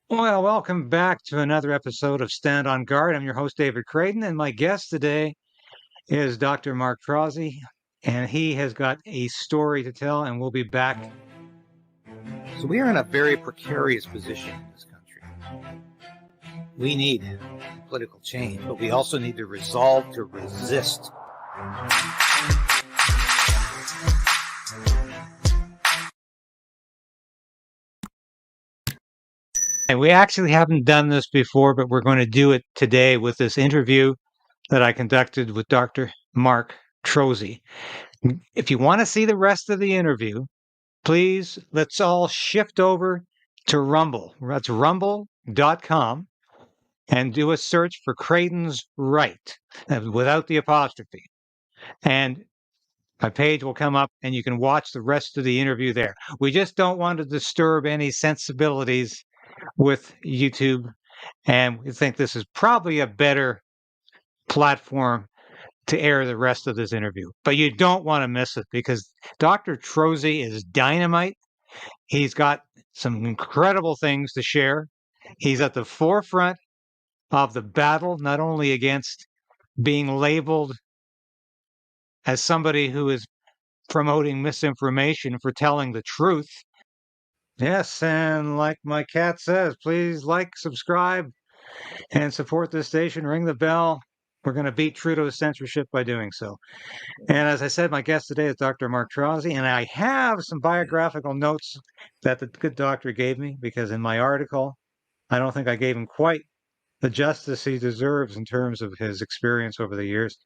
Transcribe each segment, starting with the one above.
Well, welcome back to another episode of Stand on Guard. I'm your host, David Crayden, and my guest today is Dr. Mark Trozzi, and he has got a story to tell, and we'll be back. So we are in a very precarious position in this country. We need political change, but we also need the resolve to resist. And we actually haven't done this before, but we're going to do it today with this interview that I conducted with Dr. Mark Trozzi. If you want to see the rest of the interview, please let's all shift over to Rumble. That's rumble.com and do a search for Craydon's Right without the apostrophe. And my page will come up and you can watch the rest of the interview there. We just don't want to disturb any sensibilities with YouTube. And we think this is probably a better platform to air the rest of this interview. But you don't want to miss it because Dr. Trozzi is dynamite. He's got some incredible things to share. He's at the forefront of the battle, not only against being labeled as somebody who is promoting misinformation for telling the truth. Yes, and like my cat says, please like, subscribe, and support this station. Ring the bell. We're going to beat Trudeau's censorship by doing so. And as I said, my guest today is Dr. Mark Trozzi, and I have some biographical notes that the good doctor gave me because in my article, I don't think I gave him quite the justice he deserves in terms of his experience over the years.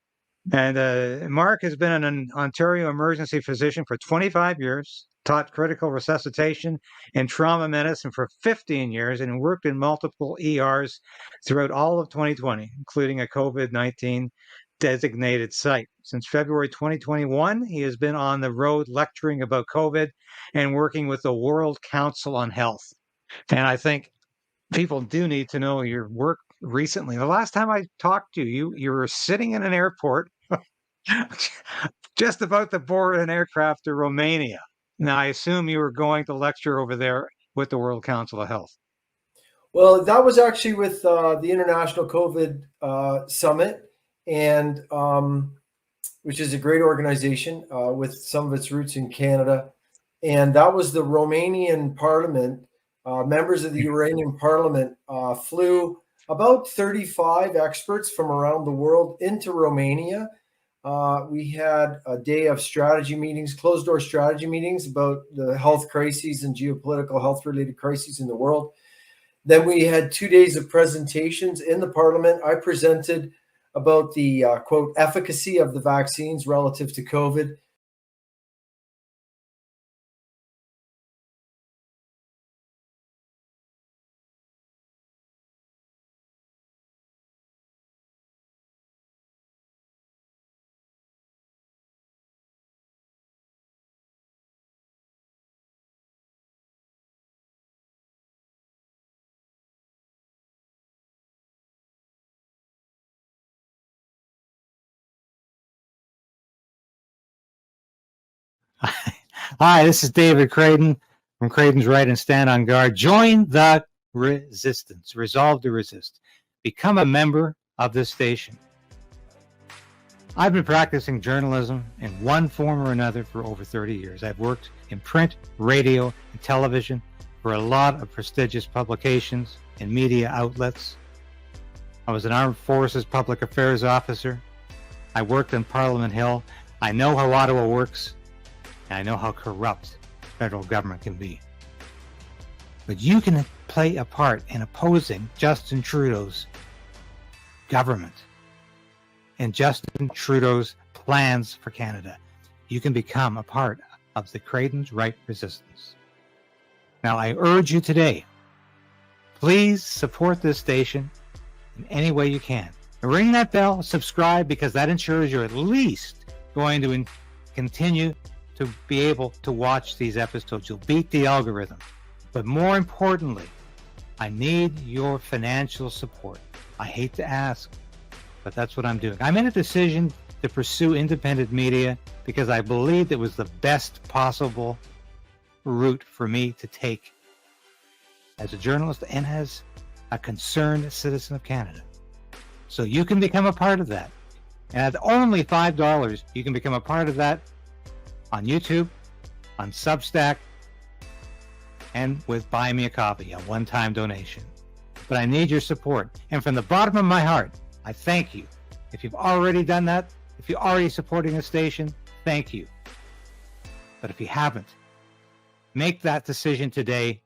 And Mark has been an Ontario emergency physician for 25 years, taught critical resuscitation and trauma medicine for 15 years, and worked in multiple ERs throughout all of 2020, including a COVID-19 designated site. Since February 2021, he has been on the road lecturing about COVID and working with the World Council on Health. And I think people do need to know your work recently. The last time I talked to you, you were sitting in an airport just about to board an aircraft to Romania. Now, I assume you were going to lecture over there with the World Council of Health. Well, that was actually with the International COVID Summit, and which is a great organization with some of its roots in Canada. And that was the Romanian Parliament. Members of the Iranian Parliament flew about 35 experts from around the world into Romania. We had a day of strategy meetings, closed-door strategy meetings about the health crises and geopolitical health-related crises in the world. Then we had 2 days of presentations in the Parliament. I presented about the, quote, efficacy of the vaccines relative to COVID. Hi, this is David Crayden from Craydon's Right and Stand on Guard. Join the resistance. Resolve to resist. Become a member of this station. I've been practicing journalism in one form or another for over 30 years. I've worked in print, radio, and television for a lot of prestigious publications and media outlets. I was an Armed Forces Public Affairs officer. I worked in Parliament Hill. I know how Ottawa works. And I know how corrupt federal government can be. But you can play a part in opposing Justin Trudeau's government and Justin Trudeau's plans for Canada. You can become a part of the Craydon's Right resistance. Now, I urge you today, please support this station in any way you can. Ring that bell, subscribe, because that ensures you're at least going to continue to be able to watch these episodes. You'll beat the algorithm. But more importantly, I need your financial support. I hate to ask, but that's what I'm doing. I made a decision to pursue independent media because I believed it was the best possible route for me to take. as a journalist and as a concerned citizen of Canada. So you can become a part of that. And at only $5, you can become a part of that on YouTube, on Substack, and with Buy Me a Coffee, a one-time donation. But I need your support. And from the bottom of my heart, I thank you. If you've already done that, if you're already supporting the station, thank you. But if you haven't, make that decision today